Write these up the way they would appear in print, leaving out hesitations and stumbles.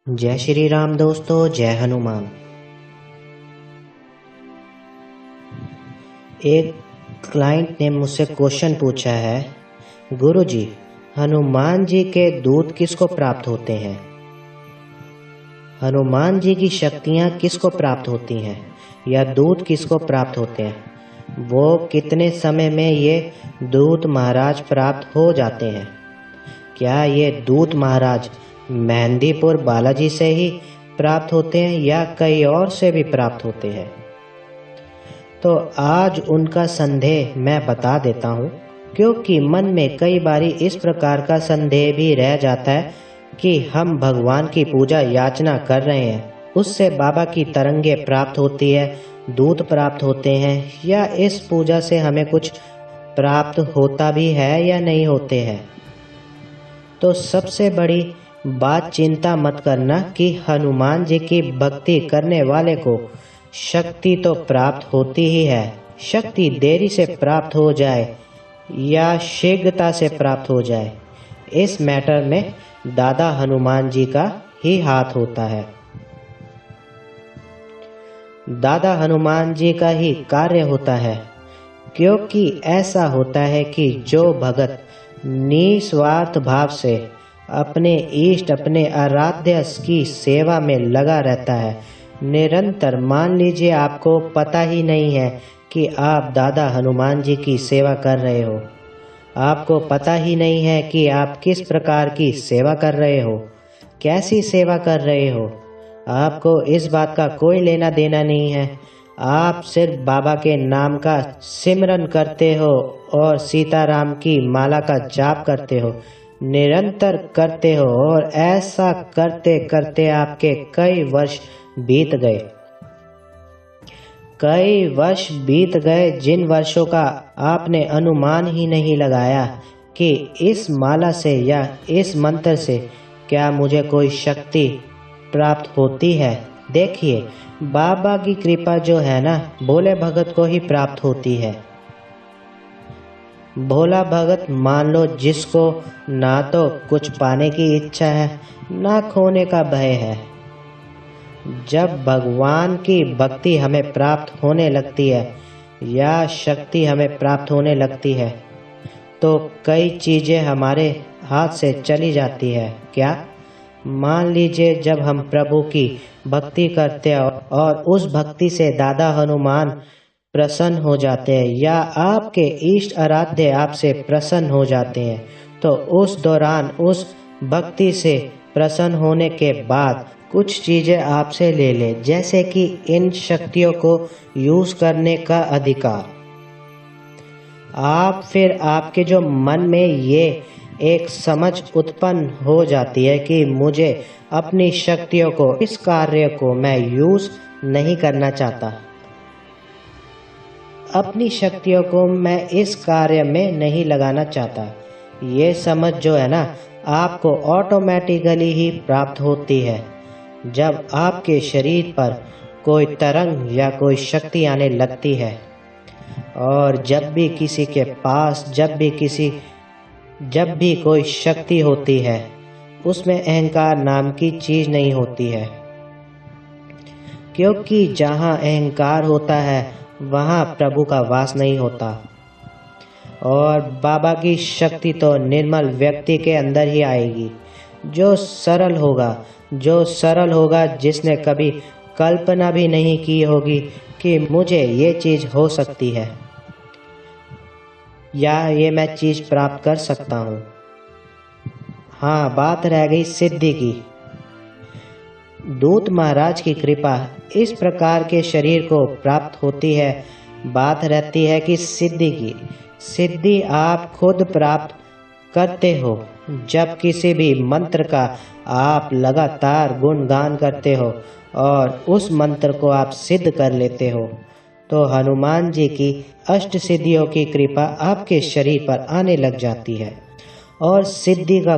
जय श्री राम दोस्तों, जय हनुमान। एक क्लाइंट ने मुझसे क्वेश्चन पूछा है, गुरुजी, हनुमान जी के दूत किसको प्राप्त होते हैं? हनुमान जी की शक्तियाँ किसको प्राप्त होती हैं या दूत किसको प्राप्त होते हैं? वो कितने समय में ये दूत महाराज प्राप्त हो जाते हैं? क्या ये दूत महाराज मेहंदीपुर बालाजी से ही प्राप्त होते हैं या कहीं और से भी प्राप्त होते हैं? तो आज उनका संदेह मैं बता देता हूँ, क्योंकि मन में कई बारी इस प्रकार का संदेह भी रह जाता है कि हम भगवान की पूजा याचना कर रहे हैं, उससे बाबा की तरंगे प्राप्त होती है, दूत प्राप्त होते हैं, या इस पूजा से हमें कुछ प्राप्त होता भी है या नहीं होते हैं। तो सबसे बड़ी बात चिंता मत करना कि हनुमान जी की भक्ति करने वाले को शक्ति तो प्राप्त होती ही है। शक्ति देरी से प्राप्त हो जाए या शीघ्रता से प्राप्त हो जाए, इस मैटर में दादा हनुमान जी का ही हाथ होता है। दादा हनुमान जी का ही कार्य होता है, क्योंकि ऐसा होता है कि जो भगत निस्वार्थ भाव से अपने इष्ट, अपने आराध्य की सेवा में लगा रहता है निरंतर। मान लीजिए आपको पता ही नहीं है कि आप दादा हनुमान जी की सेवा कर रहे हो, आपको पता ही नहीं है कि आप किस प्रकार की सेवा कर रहे हो, कैसी सेवा कर रहे हो, आपको इस बात का कोई लेना देना नहीं है। आप सिर्फ बाबा के नाम का सिमरन करते हो और सीताराम की माला का जाप करते हो, निरंतर करते हो, और ऐसा करते करते आपके कई वर्ष बीत गए। कई वर्ष बीत गए, जिन वर्षों का आपने अनुमान ही नहीं लगाया कि इस माला से या इस मंत्र से क्या मुझे कोई शक्ति प्राप्त होती है। देखिए, बाबा की कृपा जो है ना, भोले भगत को ही प्राप्त होती है। भोला भगत मान लो जिसको ना तो कुछ पाने की इच्छा है, ना खोने का भय है। जब भगवान की भक्ति हमें प्राप्त होने लगती है या शक्ति हमें प्राप्त होने लगती है, तो कई चीज़ें हमारे हाथ से चली जाती है। क्या? मान लीजिए जब हम प्रभु की भक्ति करते हैं और उस भक्ति से दादा हनुमान प्रसन्न हो जाते हैं या आपके इष्ट आराध्य आपसे प्रसन्न हो जाते हैं, तो उस दौरान उस भक्ति से प्रसन्न होने के बाद कुछ चीज़ें आपसे ले ले, जैसे कि इन शक्तियों को यूज़ करने का अधिकार। आप फिर आपके जो मन में ये एक समझ उत्पन्न हो जाती है कि मुझे अपनी शक्तियों को, इस कार्य को मैं यूज़ नहीं करना चाहता, अपनी शक्तियों को मैं इस कार्य में नहीं लगाना चाहता। ये समझ जो है ना, आपको ऑटोमेटिकली ही प्राप्त होती है जब आपके शरीर पर कोई तरंग या कोई शक्ति आने लगती है। और जब भी किसी के पास जब भी कोई शक्ति होती है, उसमें अहंकार नाम की चीज़ नहीं होती है, क्योंकि जहाँ अहंकार होता है वहाँ प्रभु का वास नहीं होता। और बाबा की शक्ति तो निर्मल व्यक्ति के अंदर ही आएगी, जो सरल होगा, जिसने कभी कल्पना भी नहीं की होगी कि मुझे ये चीज़ हो सकती है या ये मैं चीज़ प्राप्त कर सकता हूँ। हाँ, बात रह गई सिद्धि की। दूत महाराज की कृपा इस प्रकार के शरीर को प्राप्त होती है। बात रहती है कि सिद्धि की। सिद्धि आप खुद प्राप्त करते हो जब किसी भी मंत्र का आप लगातार गुणगान करते हो और उस मंत्र को आप सिद्ध कर लेते हो, तो हनुमान जी की अष्ट सिद्धियों की कृपा आपके शरीर पर आने लग जाती है। और सिद्धि का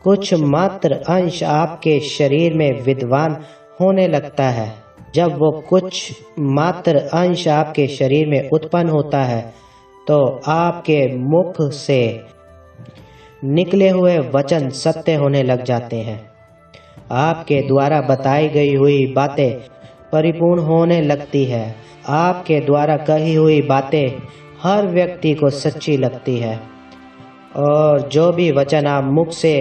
कुछ मात्र अंश आपके शरीर में विद्वान होने लगता है। जब वो कुछ मात्र अंश आपके शरीर में उत्पन्न होता है, तो आपके मुख से निकले हुए वचन सत्य होने लग जाते हैं। आपके द्वारा बताई गई हुई बातें परिपूर्ण होने लगती है। आपके द्वारा कही हुई बातें हर व्यक्ति को सच्ची लगती है और जो भी वचन आप मुख से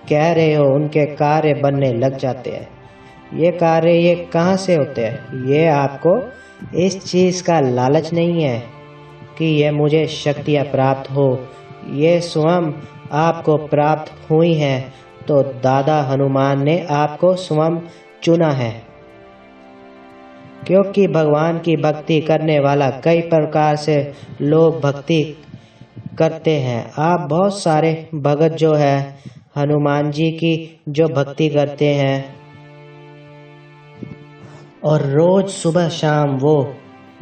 कह रहे हो उनके कार्य बनने लग जाते हैं। ये कार्य ये कहाँ से होते हैं? ये आपको इस चीज़ का लालच नहीं है कि ये मुझे शक्तियाँ प्राप्त हो, ये स्वयं आपको प्राप्त हुई हैं। तो दादा हनुमान ने आपको स्वयं चुना है, क्योंकि भगवान की भक्ति करने वाला कई प्रकार से लोग भक्ति करते हैं। आप बहुत सारे भगत जो है हनुमान जी की जो भक्ति करते हैं और रोज सुबह शाम वो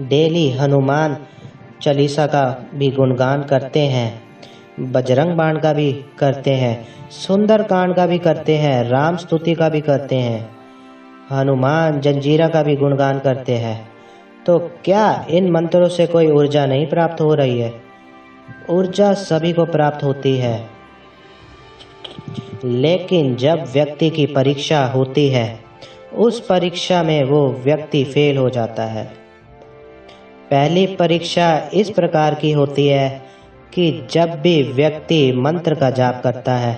डेली हनुमान चालीसा का भी गुणगान करते हैं, बजरंग बाण का भी करते हैं, सुंदर कांड का भी करते हैं, राम स्तुति का भी करते हैं, हनुमान जंजीरा का भी गुणगान करते हैं। तो क्या इन मंत्रों से कोई ऊर्जा नहीं प्राप्त हो रही है? ऊर्जा सभी को प्राप्त होती है, लेकिन जब व्यक्ति की परीक्षा होती है उस परीक्षा में वो व्यक्ति फेल हो जाता है। पहली परीक्षा इस प्रकार की होती है कि जब भी व्यक्ति मंत्र का जाप करता है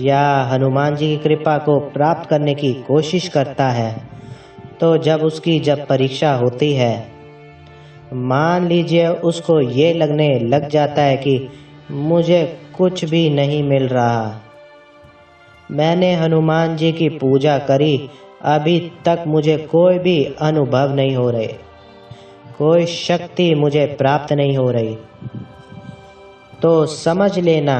या हनुमान जी की कृपा को प्राप्त करने की कोशिश करता है, तो जब उसकी परीक्षा होती है, मान लीजिए उसको ये लगने लग जाता है कि मुझे कुछ भी नहीं मिल रहा, मैंने हनुमान जी की पूजा करी, अभी तक मुझे कोई भी अनुभव नहीं हो रहे, कोई शक्ति मुझे प्राप्त नहीं हो रही, तो समझ लेना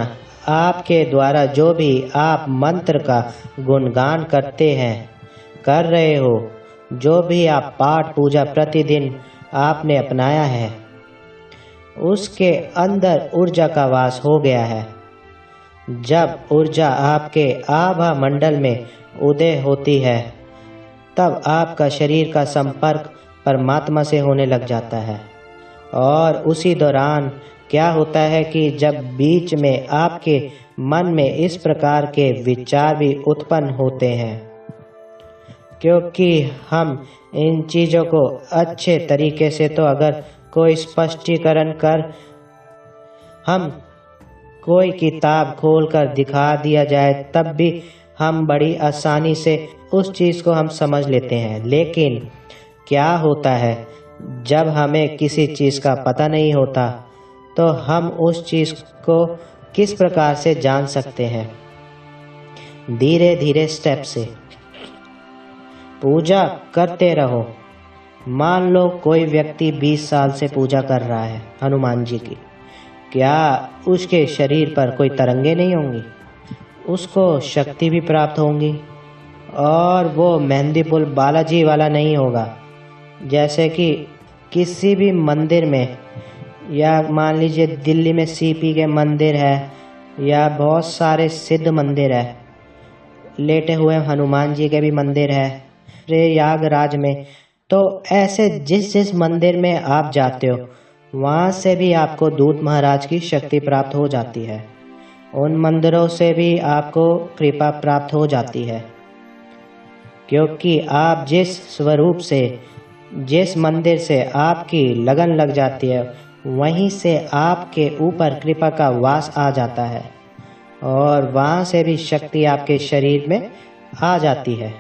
आपके द्वारा जो भी आप मंत्र का गुणगान करते हैं, कर रहे हो, जो भी आप पाठ पूजा प्रतिदिन आपने अपनाया है, उसके अंदर ऊर्जा का वास हो गया है। जब ऊर्जा आपके आभा मंडल में उदय होती है, तब आपका शरीर का संपर्क परमात्मा से होने लग जाता है। और उसी दौरान क्या होता है कि जब बीच में आपके मन में इस प्रकार के विचार भी उत्पन्न होते हैं, क्योंकि हम इन चीज़ों को अच्छे तरीके से तो अगर कोई स्पष्टीकरण कर हम कोई किताब खोलकर दिखा दिया जाए तब भी हम बड़ी आसानी से उस चीज़ को हम समझ लेते हैं। लेकिन क्या होता है जब हमें किसी चीज़ का पता नहीं होता तो हम उस चीज़ को किस प्रकार से जान सकते हैं? धीरे धीरे स्टेप से पूजा करते रहो। मान लो कोई व्यक्ति 20 साल से पूजा कर रहा है हनुमान जी की, क्या उसके शरीर पर कोई तरंगे नहीं होंगी? उसको शक्ति भी प्राप्त होंगी और वो मेहंदीपुर बालाजी वाला नहीं होगा। जैसे कि किसी भी मंदिर में, या मान लीजिए दिल्ली में सीपी के मंदिर है या बहुत सारे सिद्ध मंदिर है, लेटे हुए हनुमान जी के भी मंदिर है प्रयागराज में, तो ऐसे जिस जिस मंदिर में आप जाते हो वहाँ से भी आपको दूत महाराज की शक्ति प्राप्त हो जाती है, उन मंदिरों से भी आपको कृपा प्राप्त हो जाती है, क्योंकि आप जिस स्वरूप से, जिस मंदिर से आपकी लगन लग जाती है, वहीं से आपके ऊपर कृपा का वास आ जाता है और वहाँ से भी शक्ति आपके शरीर में आ जाती है।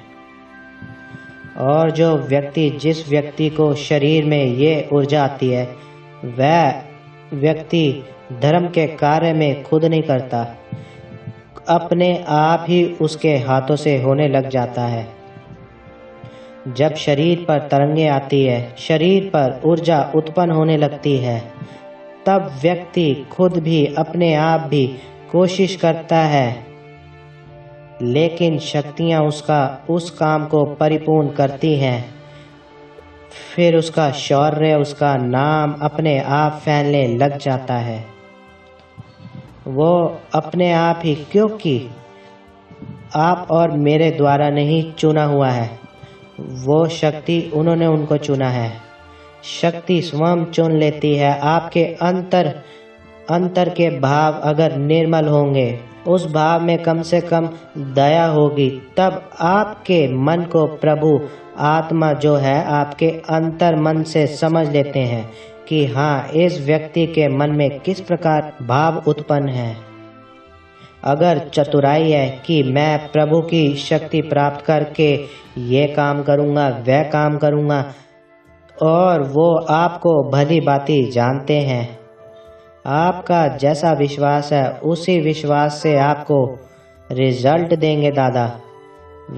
और जो व्यक्ति, जिस व्यक्ति को शरीर में ये ऊर्जा आती है, वह व्यक्ति धर्म के कार्य में खुद नहीं करता, अपने आप ही उसके हाथों से होने लग जाता है। जब शरीर पर तरंगे आती है, शरीर पर ऊर्जा उत्पन्न होने लगती है, तब व्यक्ति खुद भी अपने आप भी कोशिश करता है, लेकिन शक्तियाँ उसका उस काम को परिपूर्ण करती हैं। फिर उसका शौर्य, उसका नाम अपने आप फैलने लग जाता है। वो अपने आप ही, क्योंकि आप और मेरे द्वारा नहीं चुना हुआ है, वो शक्ति उन्होंने उनको चुना है। शक्ति स्वयं चुन लेती है। आपके अंतर के भाव अगर निर्मल होंगे, उस भाव में कम से कम दया होगी, तब आपके मन को प्रभु आत्मा जो है आपके अंतर मन से समझ लेते हैं कि हाँ, इस व्यक्ति के मन में किस प्रकार भाव उत्पन्न है। अगर चतुराई है कि मैं प्रभु की शक्ति प्राप्त करके ये काम करूँगा, वह काम करूँगा, और वो आपको भली भांति जानते हैं। आपका जैसा विश्वास है उसी विश्वास से आपको रिजल्ट देंगे दादा।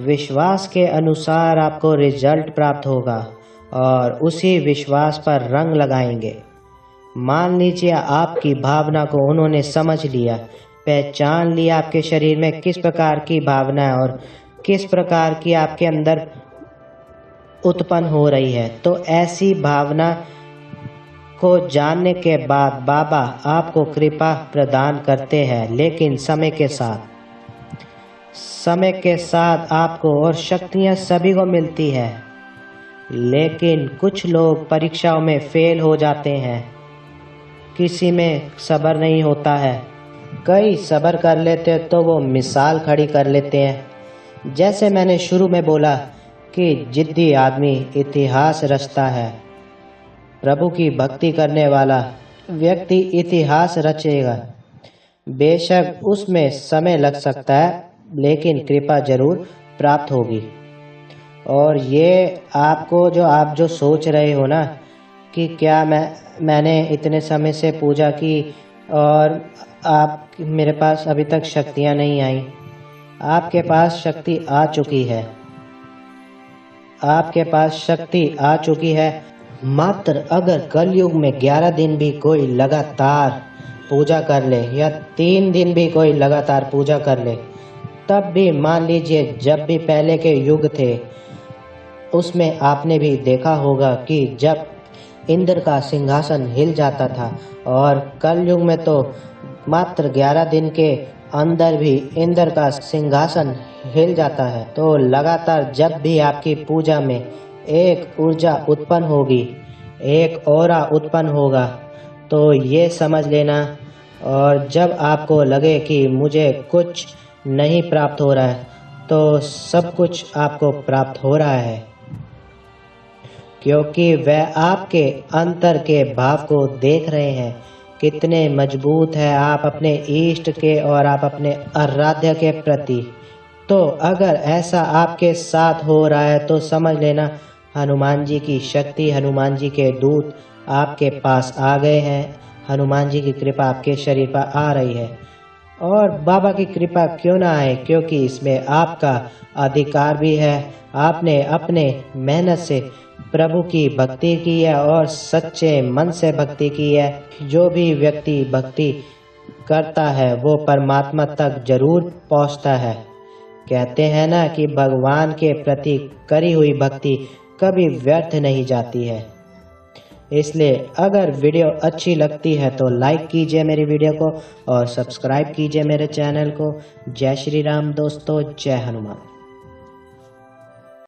विश्वास के अनुसार आपको रिजल्ट प्राप्त होगा और उसी विश्वास पर रंग लगाएंगे। मान लीजिए आपकी भावना को उन्होंने समझ लिया, पहचान लिया आपके शरीर में किस प्रकार की भावना है और किस प्रकार की आपके अंदर उत्पन्न हो रही है। तो ऐसी भावना को जानने के बाद बाबा आपको कृपा प्रदान करते हैं, लेकिन समय के साथ आपको और शक्तियां सभी को मिलती है। लेकिन कुछ लोग परीक्षाओं में फेल हो जाते हैं, किसी में सब्र नहीं होता है, कई सब्र कर लेते तो वो मिसाल खड़ी कर लेते हैं। जैसे मैंने शुरू में बोला कि जिद्दी आदमी इतिहास रचता है, प्रभु की भक्ति करने वाला व्यक्ति इतिहास रचेगा। बेशक उसमें समय लग सकता है, लेकिन कृपा जरूर प्राप्त होगी। और ये आपको आप जो सोच रहे हो ना कि क्या मैंने इतने समय से पूजा की और मेरे पास अभी तक शक्तियाँ नहीं आई, आपके पास शक्ति आ चुकी है। आपके पास शक्ति आ चुकी है। मात्र अगर कलयुग में 11 दिन भी कोई लगातार पूजा कर ले या 3 दिन भी कोई लगातार पूजा कर ले, तब भी मान लीजिए जब भी पहले के युग थे उसमें आपने भी देखा होगा कि जब इंद्र का सिंहासन हिल जाता था, और कलयुग में तो मात्र 11 दिन के अंदर भी इंद्र का सिंहासन हिल जाता है। तो लगातार जब भी आपकी पूजा में एक ऊर्जा उत्पन्न होगी, एक ऑरा उत्पन्न होगा, तो ये समझ लेना। और जब आपको लगे कि मुझे कुछ नहीं प्राप्त हो रहा है, तो सब कुछ आपको प्राप्त हो रहा है, क्योंकि वह आपके अंतर के भाव को देख रहे हैं कितने मजबूत है आप अपने इष्ट के और आप अपने आराध्य के प्रति। तो अगर ऐसा आपके साथ हो रहा है तो समझ लेना हनुमान जी की शक्ति, हनुमान जी के दूत आपके पास आ गए हैं। हनुमान जी की कृपा आपके शरीर पर आ रही है। और बाबा की कृपा क्यों ना आए, क्योंकि इसमें आपका अधिकार भी है। आपने अपने मेहनत से प्रभु की भक्ति की है और सच्चे मन से भक्ति की है। जो भी व्यक्ति भक्ति करता है वो परमात्मा तक जरूर पहुंचता है। कहते हैं ना कि भगवान के प्रति करी हुई भक्ति कभी व्यर्थ नहीं जाती है। इसलिए अगर वीडियो अच्छी लगती है तो लाइक कीजिए मेरी वीडियो को और सब्सक्राइब कीजिए मेरे चैनल को। जय श्री राम दोस्तों, जय हनुमान।